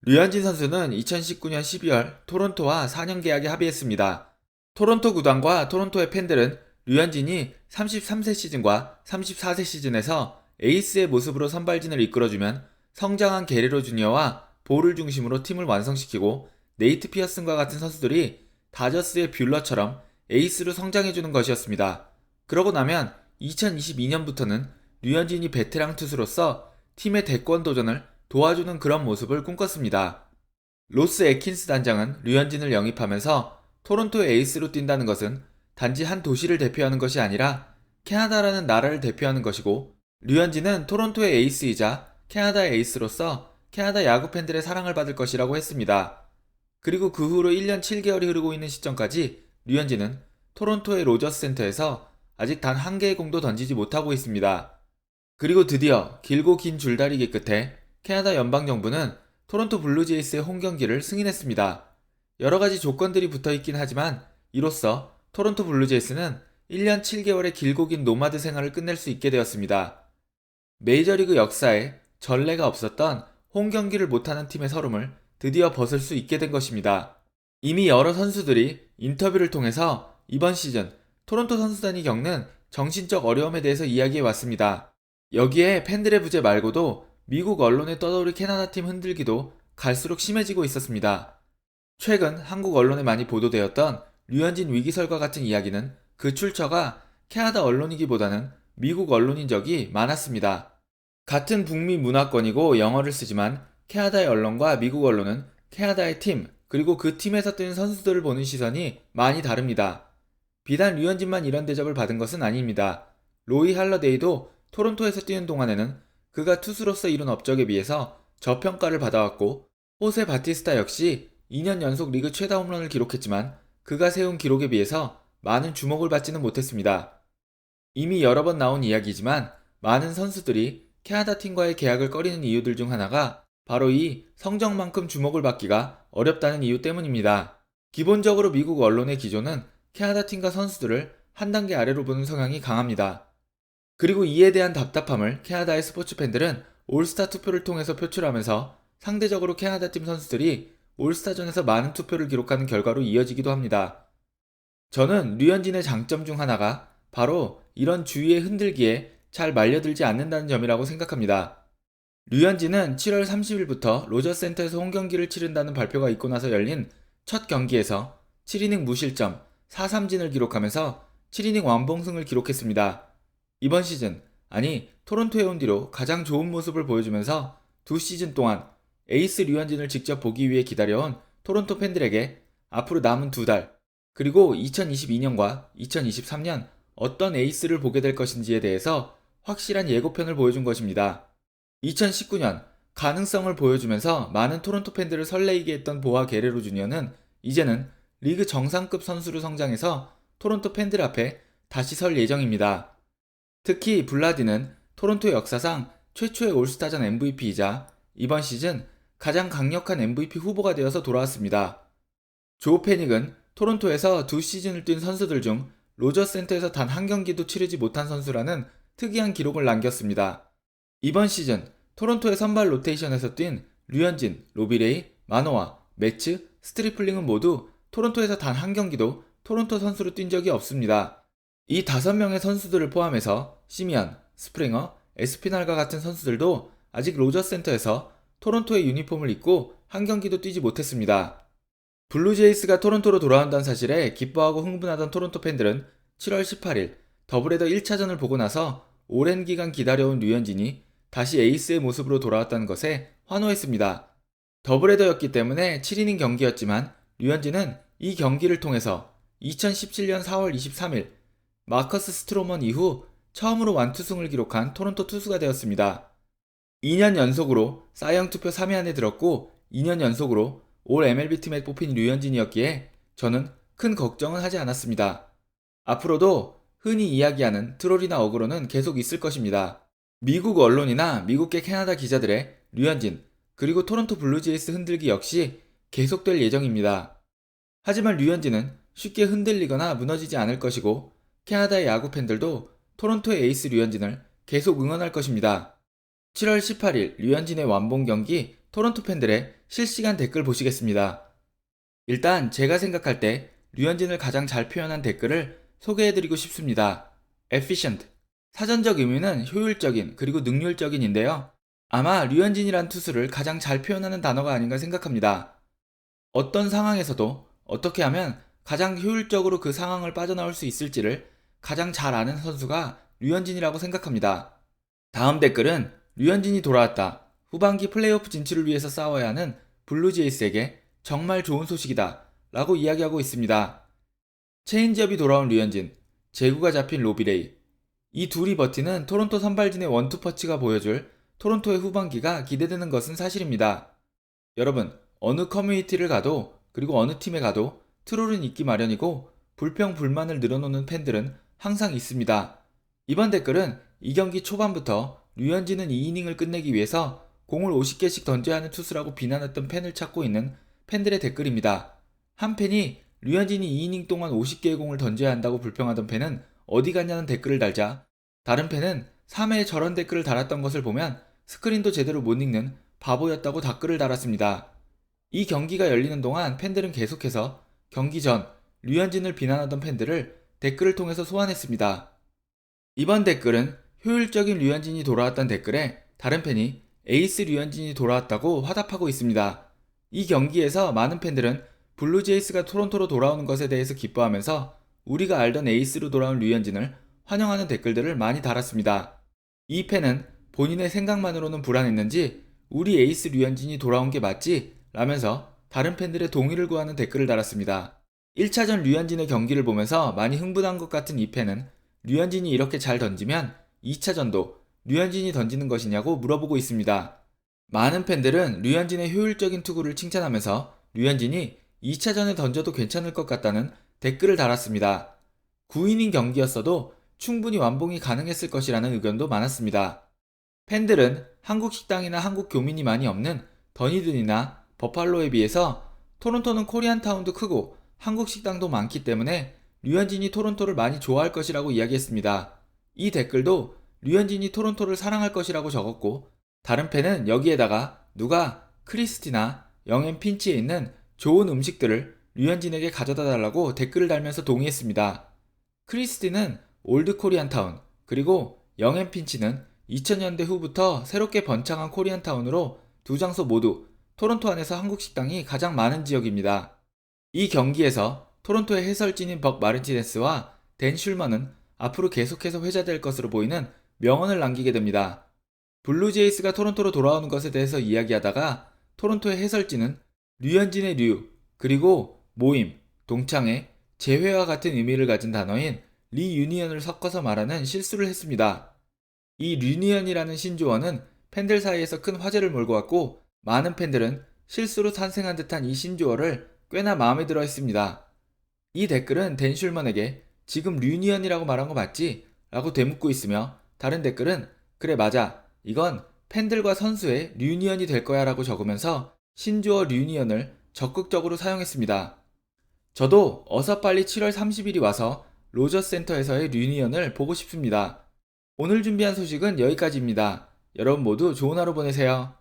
류현진 선수는 2019년 12월 토론토와 4년 계약에 합의했습니다. 토론토 구단과 토론토의 팬들은 류현진이 33세 시즌과 34세 시즌에서 에이스의 모습으로 선발진을 이끌어주면 성장한 게레로 주니어와 볼을 중심으로 팀을 완성시키고 네이트 피어슨과 같은 선수들이 다저스의 뷰러처럼 에이스로 성장해주는 것이었습니다. 그러고 나면 2022년부터는 류현진이 베테랑 투수로서 팀의 대권 도전을 도와주는 그런 모습을 꿈꿨습니다. 로스 에킨스 단장은 류현진을 영입하면서 토론토의 에이스로 뛴다는 것은 단지 한 도시를 대표하는 것이 아니라 캐나다라는 나라를 대표하는 것이고, 류현진은 토론토의 에이스이자 캐나다의 에이스로서 캐나다 야구 팬들의 사랑을 받을 것이라고 했습니다. 그리고 그 후로 1년 7개월이 흐르고 있는 시점까지 류현진은 토론토의 로저스 센터에서 아직 단 한 개의 공도 던지지 못하고 있습니다. 그리고 드디어 길고 긴 줄다리기 끝에 캐나다 연방정부는 토론토 블루제이스의 홈경기를 승인했습니다. 여러가지 조건들이 붙어있긴 하지만 이로써 토론토 블루제이스는 1년 7개월의 길고 긴 노마드 생활을 끝낼 수 있게 되었습니다. 메이저리그 역사에 전례가 없었던 홈경기를 못하는 팀의 서름을 드디어 벗을 수 있게 된 것입니다. 이미 여러 선수들이 인터뷰를 통해서 이번 시즌 토론토 선수단이 겪는 정신적 어려움에 대해서 이야기해 왔습니다. 여기에 팬들의 부재 말고도 미국 언론에 떠돌이 캐나다 팀 흔들기도 갈수록 심해지고 있었습니다. 최근 한국 언론에 많이 보도되었던 류현진 위기설과 같은 이야기는 그 출처가 캐나다 언론이기보다는 미국 언론인 적이 많았습니다. 같은 북미 문화권이고 영어를 쓰지만 캐나다의 언론과 미국 언론은 캐나다의 팀, 그리고 그 팀에서 뛰는 선수들을 보는 시선이 많이 다릅니다. 비단 류현진만 이런 대접을 받은 것은 아닙니다. 로이 할러데이도 토론토에서 뛰는 동안에는 그가 투수로서 이룬 업적에 비해서 저평가를 받아왔고, 호세 바티스타 역시 2년 연속 리그 최다 홈런을 기록했지만 그가 세운 기록에 비해서 많은 주목을 받지는 못했습니다. 이미 여러 번 나온 이야기지만 많은 선수들이 캐나다 팀과의 계약을 꺼리는 이유들 중 하나가 바로 이 성적만큼 주목을 받기가 어렵다는 이유 때문입니다. 기본적으로 미국 언론의 기조는 캐나다 팀과 선수들을 한 단계 아래로 보는 성향이 강합니다. 그리고 이에 대한 답답함을 캐나다의 스포츠 팬들은 올스타 투표를 통해서 표출하면서 상대적으로 캐나다 팀 선수들이 올스타전에서 많은 투표를 기록하는 결과로 이어지기도 합니다. 저는 류현진의 장점 중 하나가 바로 이런 주위의 흔들기에 잘 말려들지 않는다는 점이라고 생각합니다. 류현진은 7월 30일부터 로저센터에서 홈경기를 치른다는 발표가 있고 나서 열린 첫 경기에서 7이닝 무실점 4삼진을 기록하면서 7이닝 완봉승을 기록했습니다. 이번 시즌, 아니 토론토에 온 뒤로 가장 좋은 모습을 보여주면서 두 시즌 동안 에이스 류현진을 직접 보기 위해 기다려온 토론토 팬들에게 앞으로 남은 두 달, 그리고 2022년과 2023년 어떤 에이스를 보게 될 것인지에 대해서 확실한 예고편을 보여준 것입니다. 2019년 가능성을 보여주면서 많은 토론토 팬들을 설레이게 했던 보아 게레로 주니어는 이제는 리그 정상급 선수로 성장해서 토론토 팬들 앞에 다시 설 예정입니다. 특히 블라디는 토론토 역사상 최초의 올스타전 MVP이자 이번 시즌 가장 강력한 MVP 후보가 되어서 돌아왔습니다. 조 페닉은 토론토에서 두 시즌을 뛴 선수들 중 로저 센터에서 단 한 경기도 치르지 못한 선수라는 특이한 기록을 남겼습니다. 이번 시즌 토론토의 선발 로테이션에서 뛴 류현진, 로비레이, 마노아, 매츠, 스트리플링은 모두 토론토에서 단 한 경기도 토론토 선수로 뛴 적이 없습니다. 이 5명의 선수들을 포함해서 시미안, 스프링어, 에스피날과 같은 선수들도 아직 로저 센터에서 토론토의 유니폼을 입고 한 경기도 뛰지 못했습니다. 블루제이스가 토론토로 돌아온다는 사실에 기뻐하고 흥분하던 토론토 팬들은 7월 18일 더블헤더 1차전을 보고 나서 오랜 기간 기다려온 류현진이 다시 에이스의 모습으로 돌아왔다는 것에 환호했습니다. 더블헤더였기 때문에 7이닝 경기였지만 류현진은 이 경기를 통해서 2017년 4월 23일 마커스 스트로먼 이후 처음으로 완투승을 기록한 토론토 투수가 되었습니다. 2년 연속으로 사이영 투표 3위 안에 들었고 2년 연속으로 올 MLB 팀에 뽑힌 류현진이었기에 저는 큰 걱정은 하지 않았습니다. 앞으로도 흔히 이야기하는 트롤이나 어그로는 계속 있을 것입니다. 미국 언론이나 미국계 캐나다 기자들의 류현진, 그리고 토론토 블루제이스 흔들기 역시 계속될 예정입니다. 하지만 류현진은 쉽게 흔들리거나 무너지지 않을 것이고 캐나다의 야구 팬들도 토론토의 에이스 류현진을 계속 응원할 것입니다. 7월 18일 류현진의 완봉 경기 토론토 팬들의 실시간 댓글 보시겠습니다. 일단 제가 생각할 때 류현진을 가장 잘 표현한 댓글을 소개해드리고 싶습니다. efficient. 사전적 의미는 효율적인 그리고 능률적인인데요. 아마 류현진이란 투수를 가장 잘 표현하는 단어가 아닌가 생각합니다. 어떤 상황에서도 어떻게 하면 가장 효율적으로 그 상황을 빠져나올 수 있을지를 가장 잘 아는 선수가 류현진이라고 생각합니다. 다음 댓글은 류현진이 돌아왔다. 후반기 플레이오프 진출을 위해서 싸워야 하는 블루제이스에게 정말 좋은 소식이다 라고 이야기하고 있습니다. 체인지업이 돌아온 류현진, 제구가 잡힌 로비레이. 이 둘이 버티는 토론토 선발진의 원투퍼치가 보여줄 토론토의 후반기가 기대되는 것은 사실입니다. 여러분, 어느 커뮤니티를 가도 그리고 어느 팀에 가도 트롤은 있기 마련이고 불평 불만을 늘어놓는 팬들은 항상 있습니다. 이번 댓글은 이 경기 초반부터 류현진은 2이닝을 끝내기 위해서 공을 50개씩 던져야 하는 투수라고 비난했던 팬을 찾고 있는 팬들의 댓글입니다. 한 팬이 류현진이 2이닝 동안 50개의 공을 던져야 한다고 불평하던 팬은 어디 갔냐는 댓글을 달자 다른 팬은 3회에 저런 댓글을 달았던 것을 보면 스크린도 제대로 못 읽는 바보였다고 댓글을 달았습니다. 이 경기가 열리는 동안 팬들은 계속해서 경기 전 류현진을 비난하던 팬들을 댓글을 통해서 소환했습니다. 이번 댓글은 효율적인 류현진이 돌아왔던 댓글에 다른 팬이 에이스 류현진이 돌아왔다고 화답하고 있습니다. 이 경기에서 많은 팬들은 블루제이스가 토론토로 돌아오는 것에 대해서 기뻐하면서 우리가 알던 에이스로 돌아온 류현진을 환영하는 댓글들을 많이 달았습니다. 이 팬은 본인의 생각만으로는 불안했는지 우리 에이스 류현진이 돌아온 게 맞지? 라면서 다른 팬들의 동의를 구하는 댓글을 달았습니다. 1차전 류현진의 경기를 보면서 많이 흥분한 것 같은 이 팬은 류현진이 이렇게 잘 던지면 2차전도 류현진이 던지는 것이냐고 물어보고 있습니다. 많은 팬들은 류현진의 효율적인 투구를 칭찬하면서 류현진이 2차전에 던져도 괜찮을 것 같다는 댓글을 달았습니다. 9이닝 경기였어도 충분히 완봉이 가능했을 것이라는 의견도 많았습니다. 팬들은 한국 식당이나 한국 교민이 많이 없는 더니든이나 버팔로에 비해서 토론토는 코리안타운도 크고 한국 식당도 많기 때문에 류현진이 토론토를 많이 좋아할 것이라고 이야기했습니다. 이 댓글도 류현진이 토론토를 사랑할 것이라고 적었고 다른 팬은 여기에다가 누가 크리스티나 영앤 핀치에 있는 좋은 음식들을 류현진에게 가져다 달라고 댓글을 달면서 동의했습니다. 크리스티는 올드 코리안타운 그리고 영앤 핀치는 2000년대 후부터 새롭게 번창한 코리안타운으로 두 장소 모두 토론토 안에서 한국 식당이 가장 많은 지역입니다. 이 경기에서 토론토의 해설진인 벅 마르티네스와 댄 슐먼은 앞으로 계속해서 회자될 것으로 보이는 명언을 남기게 됩니다. 블루제이스가 토론토로 돌아오는 것에 대해서 이야기하다가 토론토의 해설진은 류현진의 류, 그리고 모임, 동창회, 재회와 같은 의미를 가진 단어인 리유니언을 섞어서 말하는 실수를 했습니다. 이 류니언이라는 신조어는 팬들 사이에서 큰 화제를 몰고 왔고 많은 팬들은 실수로 탄생한 듯한 이 신조어를 꽤나 마음에 들어 했습니다. 이 댓글은 댄 슐먼에게 지금 류니언이라고 말한 거 맞지? 라고 되묻고 있으며 다른 댓글은 그래 맞아. 이건 팬들과 선수의 류니언이 될 거야 라고 적으면서 신조어 류니언을 적극적으로 사용했습니다. 저도 어서 빨리 7월 30일이 와서 로저스 센터에서의 류니언을 보고 싶습니다. 오늘 준비한 소식은 여기까지입니다. 여러분 모두 좋은 하루 보내세요.